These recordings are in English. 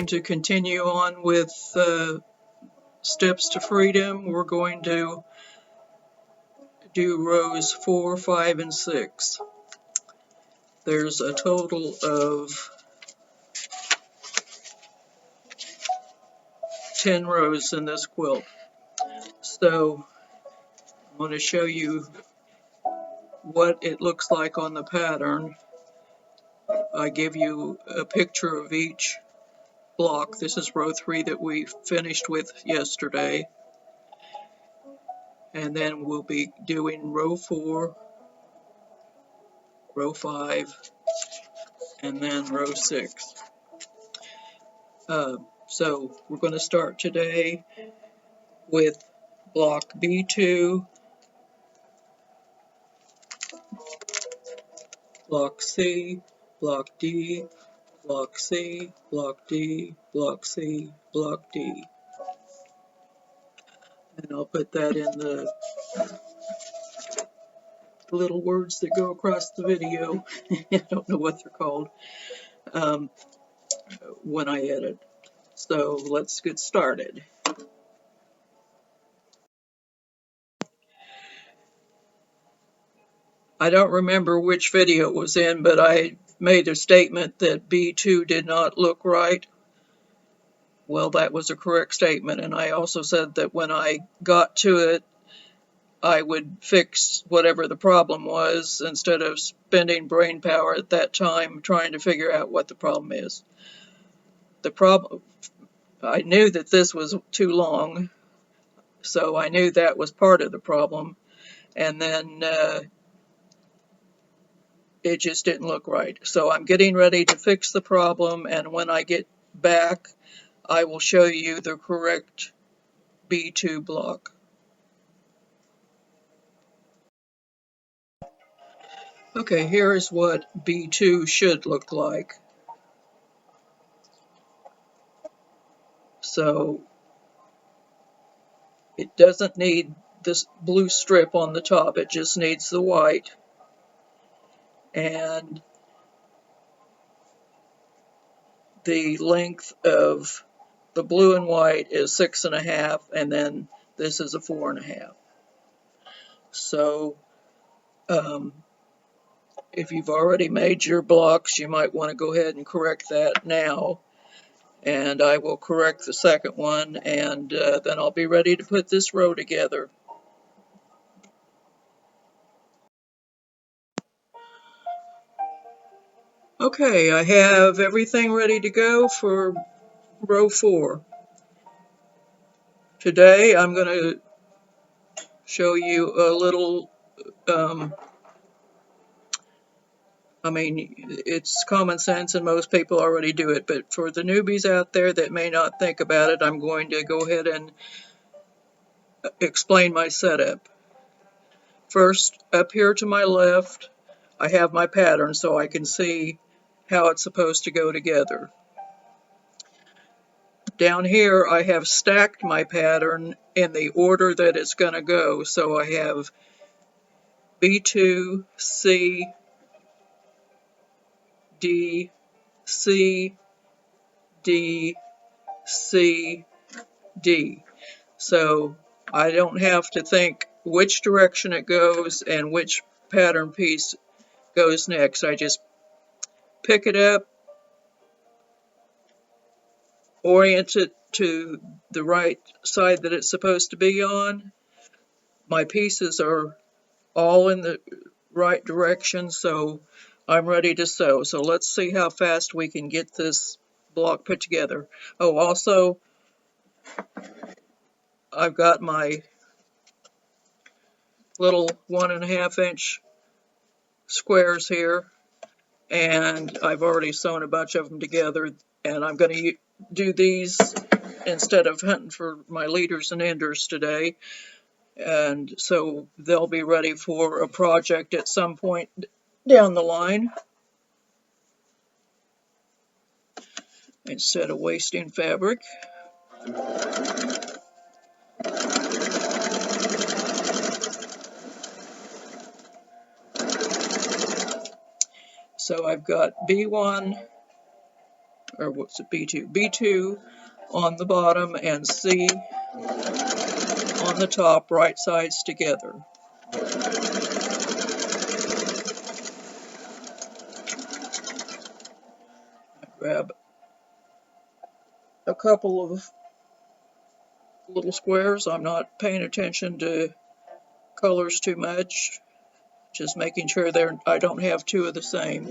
to continue on with Steps to Freedom. We're going to do rows 4, 5, and 6. There's a total of 10 rows in this quilt. So I'm going to show you what it looks like on the pattern. I give you a picture of each block. This is row 3 that we finished with yesterday. And then we'll be doing row 4, row 5, and then row 6. So we're going to start today with block B2, block C, block D, block C, block D, block C, block D. And I'll put that in the little words that go across the video. I don't know what they're called when I edit. So let's get started. I don't remember which video it was in, but I made a statement that B2 did not look right. Well, that was a correct statement, and I also said that when I got to it, I would fix whatever the problem was instead of spending brain power at that time trying to figure out what the problem is. The problem, I knew that this was too long, so I knew that was part of the problem, and then it just didn't look right. So I'm getting ready to fix the problem, and when I get back, I will show you the correct B2 block. Okay, here is what B2 should look like. So it doesn't need this blue strip on the top, it just needs the white. And the length of the blue and white is 6.5, and then this is a 4.5. So if you've already made your blocks, you might want to go ahead and correct that now. And I will correct the second one, and then I'll be ready to put this row together. Okay, I have everything ready to go for row 4. Today I'm going to show you a little, it's common sense and most people already do it, but for the newbies out there that may not think about it, I'm going to go ahead and explain my setup. First, up here to my left, I have my pattern so I can see how it's supposed to go together. Down here, I have stacked my pattern in the order that it's going to go. So I have B2, C, D, C, D, C, D. So I don't have to think which direction it goes and which pattern piece goes next. I just pick it up, orient it to the right side that it's supposed to be on. My pieces are all in the right direction, so I'm ready to sew. So let's see how fast we can get this block put together. Oh, also, I've got my little 1.5 inch squares here, and I've already sewn a bunch of them together, and I'm going to do these instead of hunting for my leaders and enders today, and so they'll be ready for a project at some point down the line instead of wasting fabric. So I've got B1, or what's it, B2? B2 on the bottom and C on the top, right sides together. I grab a couple of little squares. I'm not paying attention to colors too much, just making sure I don't have two of the same,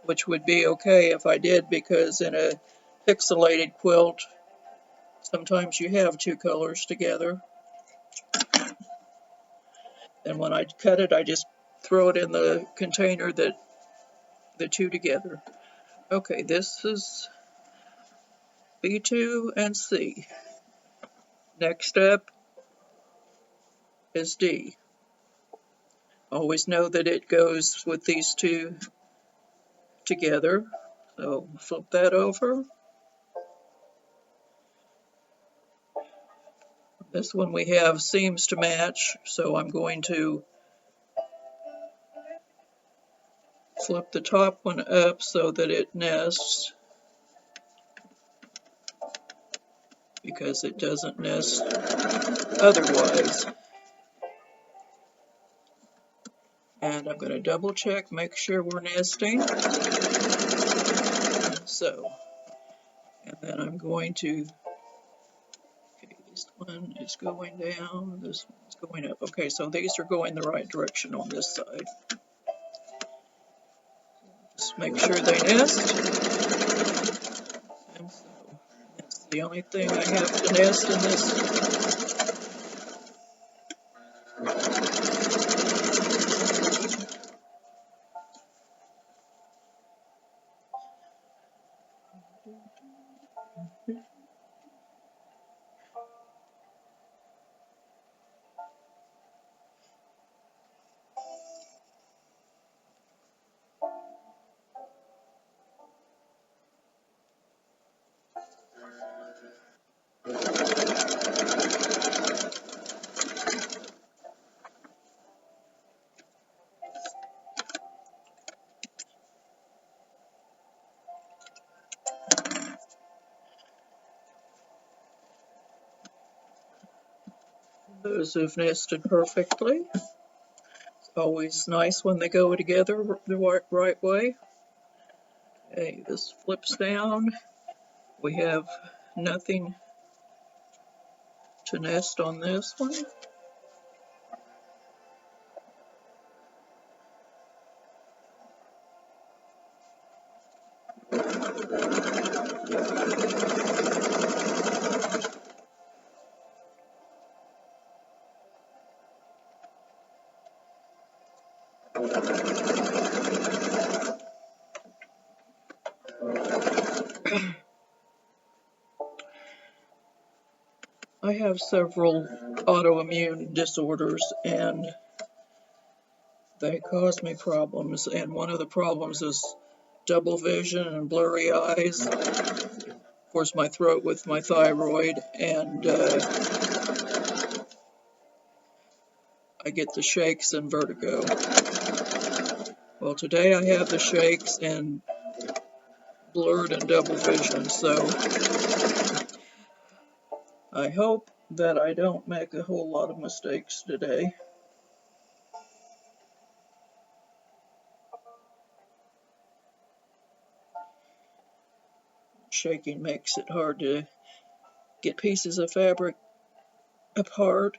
which would be okay if I did, because in a pixelated quilt, sometimes you have two colors together. And when I cut it, I just throw it in the container that the two together. Okay, this is B2 and C. Next up is D. Always know that it goes with these two together. So flip that over. This one we have seams to match, so I'm going to flip the top one up so that it nests, because it doesn't nest otherwise. And I'm going to double check, make sure we're nesting. So, and then I'm going to, okay, this one is going down, this one's going up. Okay, so these are going the right direction on this side. Just make sure they nest. And so that's the only thing I have to nest in this. Those have nested perfectly. It's always nice when they go together the right way. Okay, this flips down. We have nothing to nest on this one. I have several autoimmune disorders, and they cause me problems, and one of the problems is double vision and blurry eyes. Of course, my throat with my thyroid, and I get the shakes and vertigo. Well, today I have the shakes and blurred and double vision, so I hope that I don't make a whole lot of mistakes today. Shaking makes it hard to get pieces of fabric apart.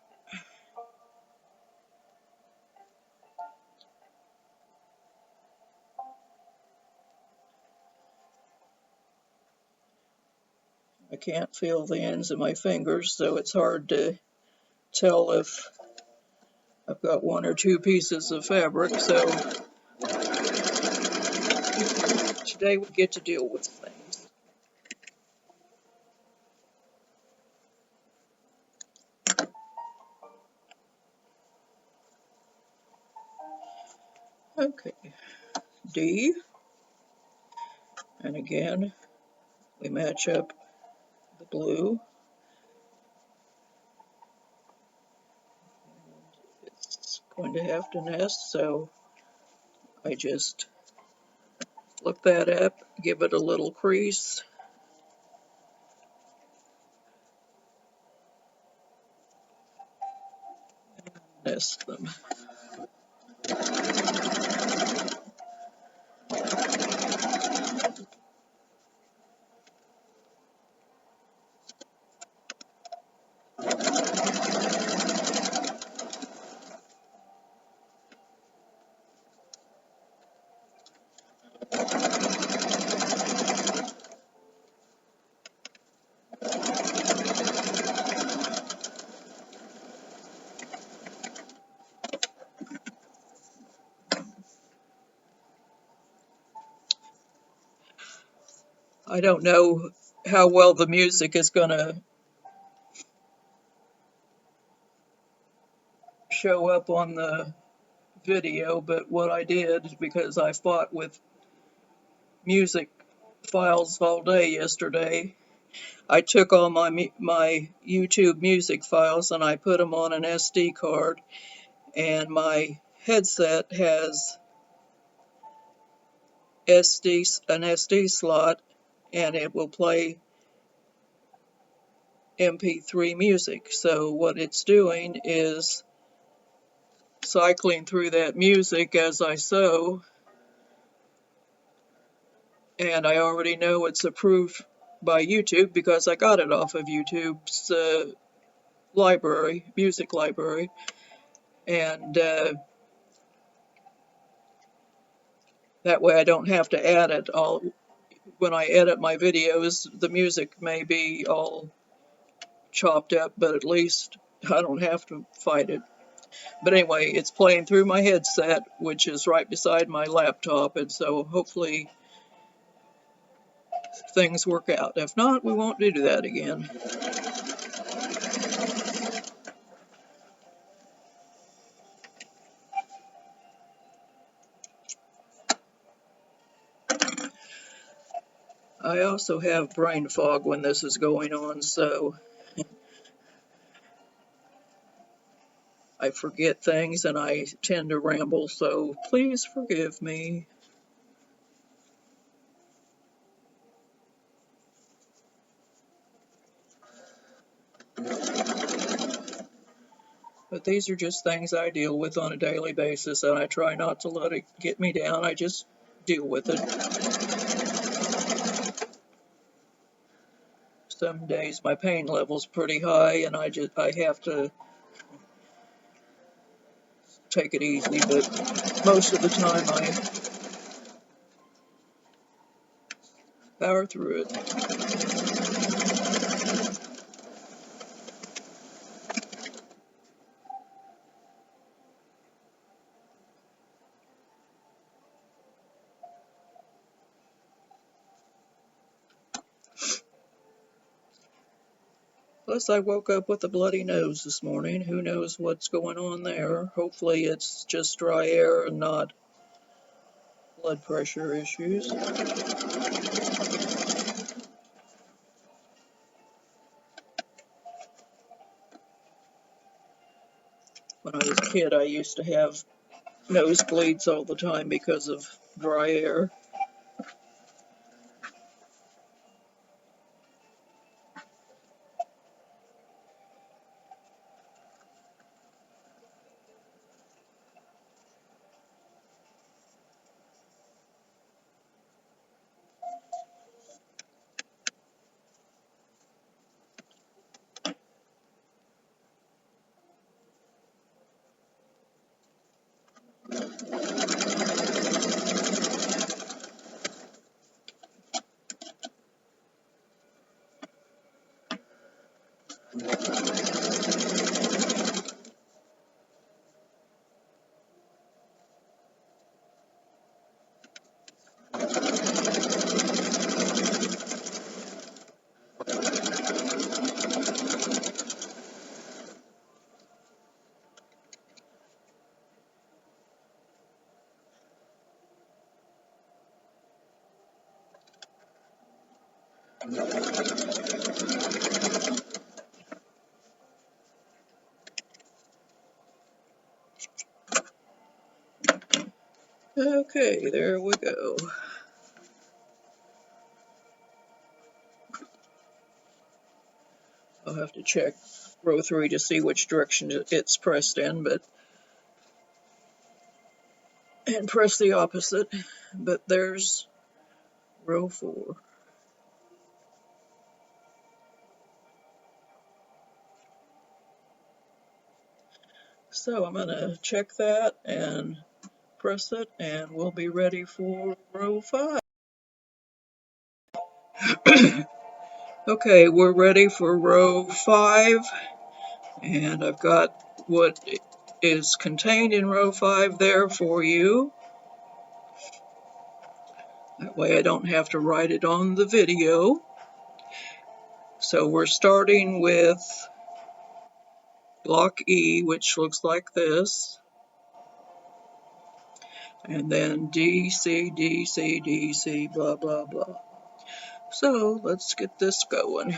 I can't feel the ends of my fingers, so it's hard to tell if I've got one or two pieces of fabric, so today we get to deal with things. Okay, D, and again, we match up the blue. It's going to have to nest, so I just Look that up, give it a little crease, nest them. I don't know how well the music is going to show up on the video, but what I did, because I fought with music files all day yesterday, I took all my YouTube music files and I put them on an SD card, and my headset has an SD slot, and it will play MP3 music. So what it's doing is cycling through that music as I sew, and I already know it's approved by YouTube because I got it off of YouTube's music library, and that way I don't have to add it all. When I edit my videos, the music may be all chopped up, but at least I don't have to fight it. But anyway, it's playing through my headset, which is right beside my laptop, and so hopefully things work out. If not, we won't do that again. I also have brain fog when this is going on, so I forget things and I tend to ramble, so please forgive me. But these are just things I deal with on a daily basis, and I try not to let it get me down. I just deal with it. Some days my pain level's pretty high, and I have to take it easy, but most of the time I power through it. Plus, I woke up with a bloody nose this morning. Who knows what's going on there? Hopefully, it's just dry air and not blood pressure issues. When I was a kid, I used to have nosebleeds all the time because of dry air. Okay, there we go. I'll have to check row 3 to see which direction it's pressed in, and press the opposite. But there's row 4. So I'm going to check that and press it, and we'll be ready for row 5. Okay, we're ready for row 5, and I've got what is contained in row 5 there for you. That way I don't have to write it on the video. So we're starting with block E, which looks like this, and then D, C, D, C, D, C, blah, blah, blah. So let's get this going.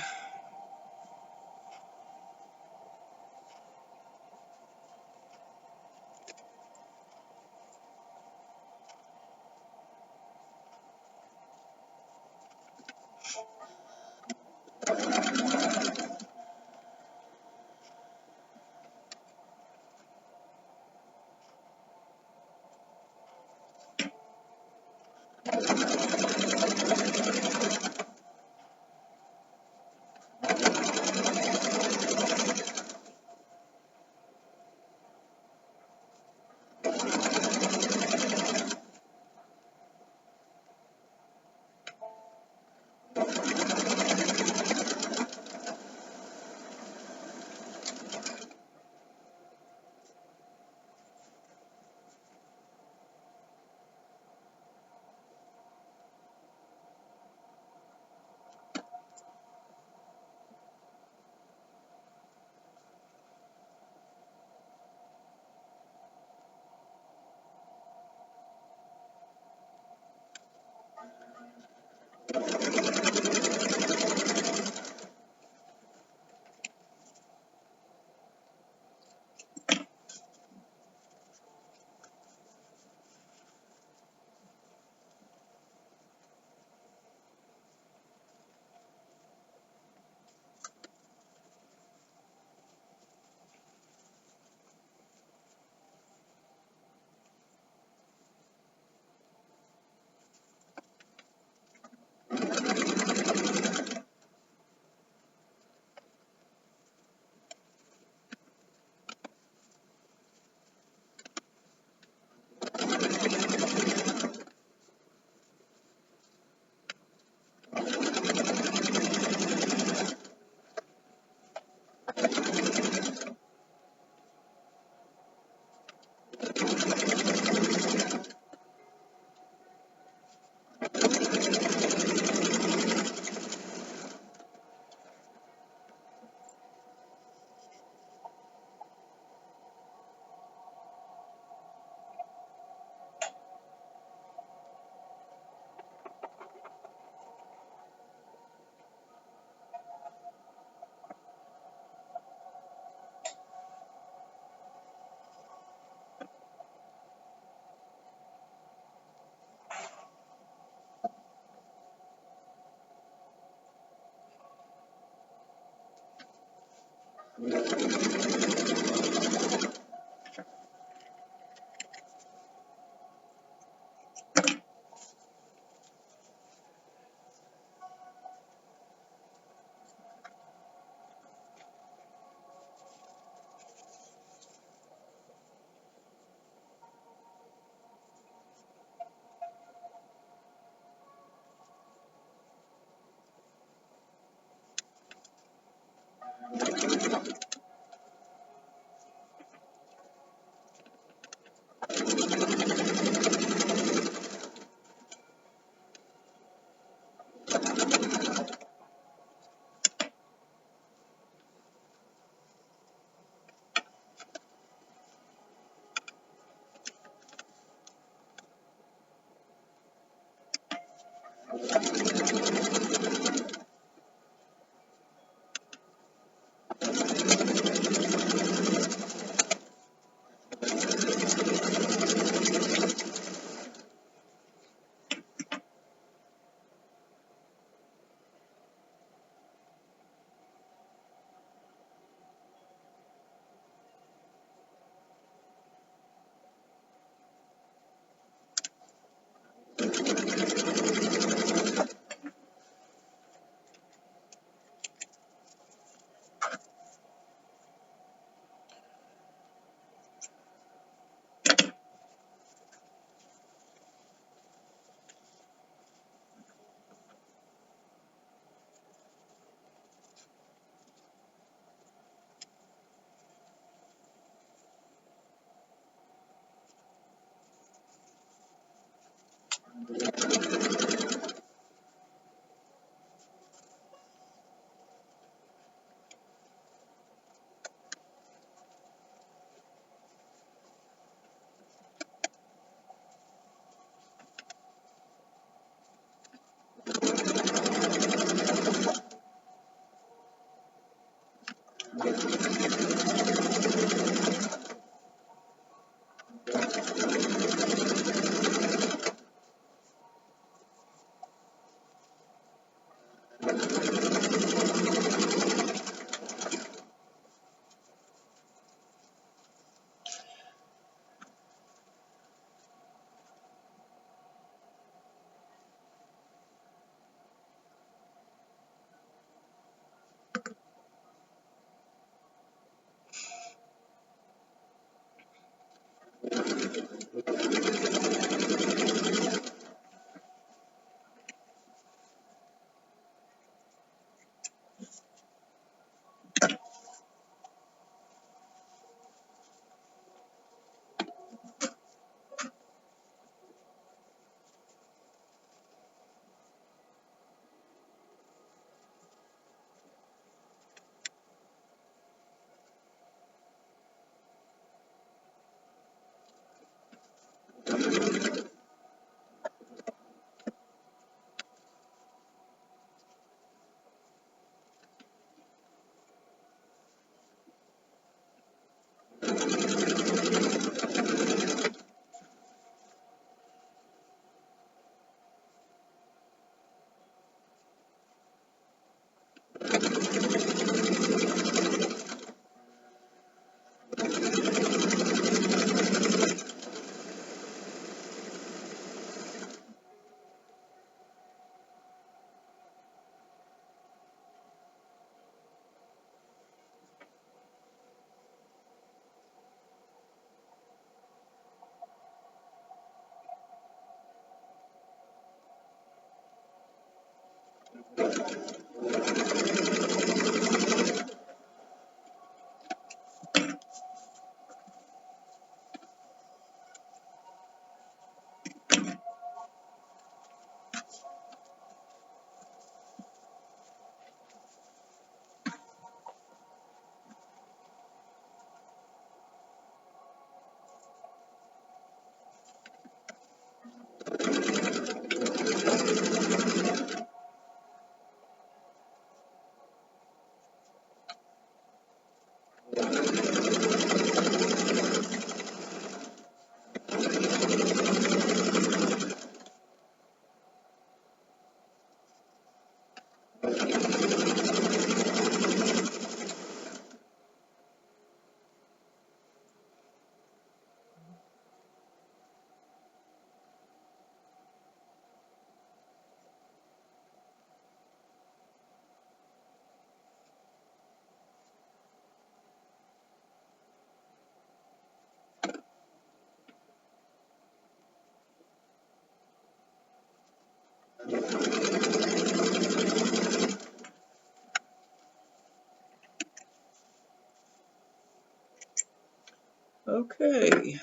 Okay,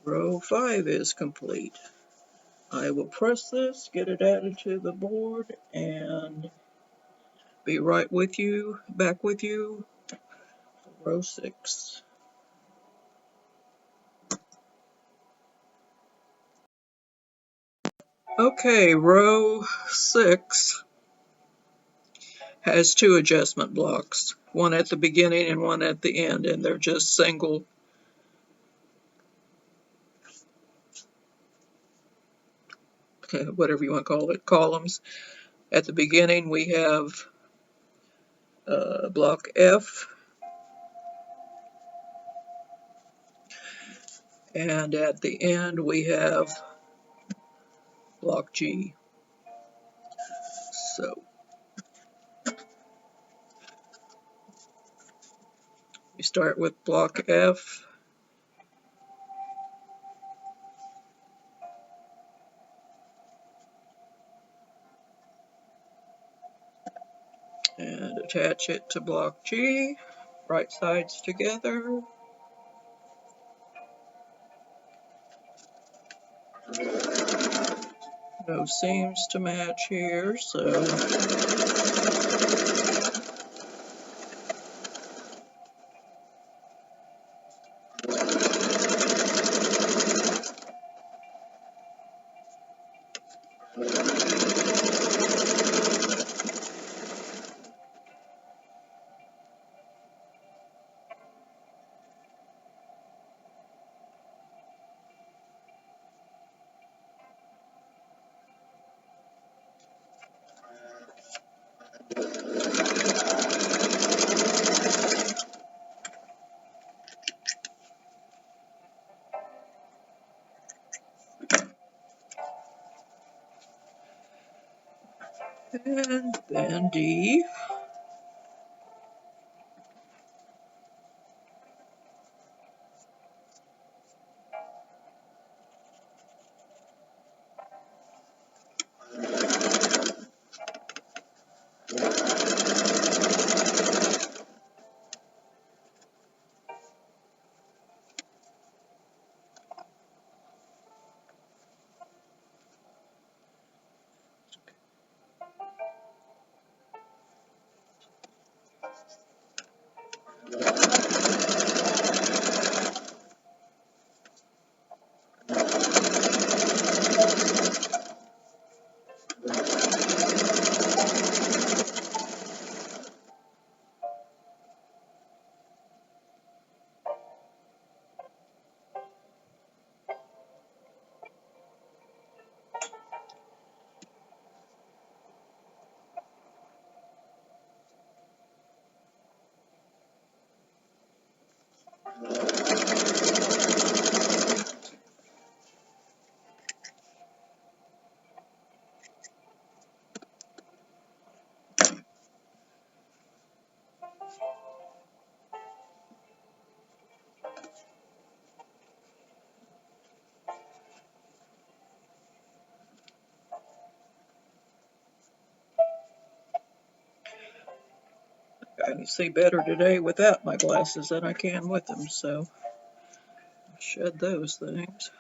row 5 is complete. I will press this, get it added to the board, and be right with you, back with you, for row 6. Okay, row 6 has 2 adjustment blocks, one at the beginning and one at the end, and they're just single whatever you want to call it, columns. At the beginning we have block F, and at the end we have block G. So we start with block F, and attach it to block G, right sides together. No seams to match here, so And then D. I can see better today without my glasses than I can with them, so I'll shed those things.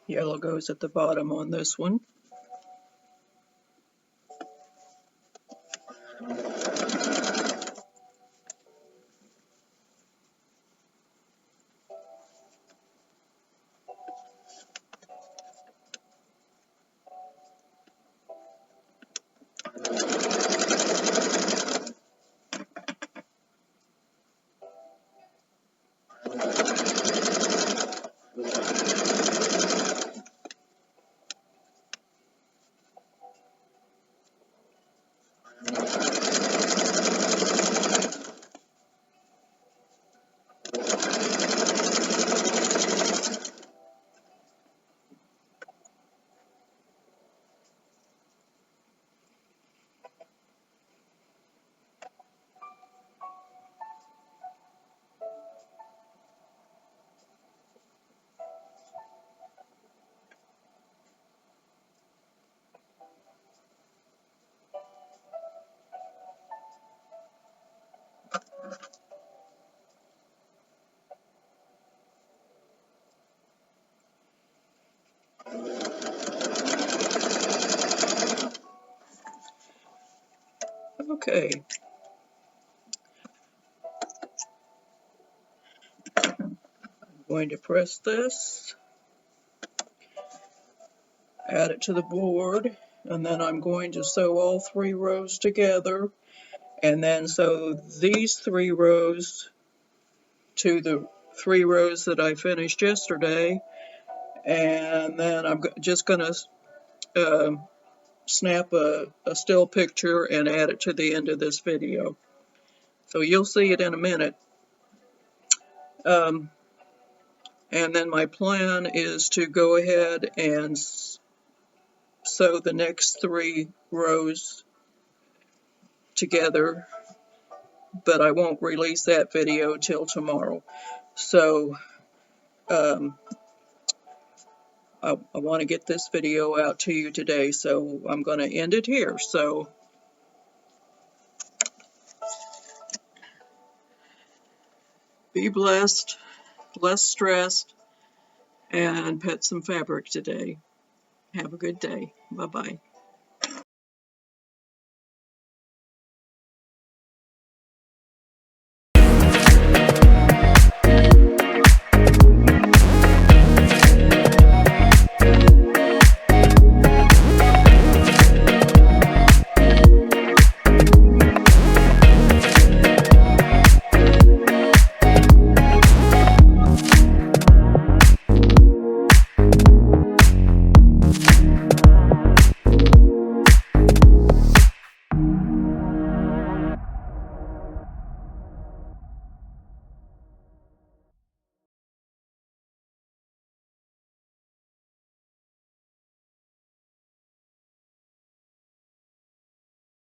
Yellow goes at the bottom on this one. Okay, I'm going to press this, add it to the board, and then I'm going to sew all 3 rows together, and then sew these 3 rows to the 3 rows that I finished yesterday, and then I'm just going to snap a still picture and add it to the end of this video. So you'll see it in a minute. And then my plan is to go ahead and sew the next 3 rows together, but I won't release that video till tomorrow. So I want to get this video out to you today, so I'm going to end it here. So be blessed, less stressed, and pet some fabric today. Have a good day. Bye-bye.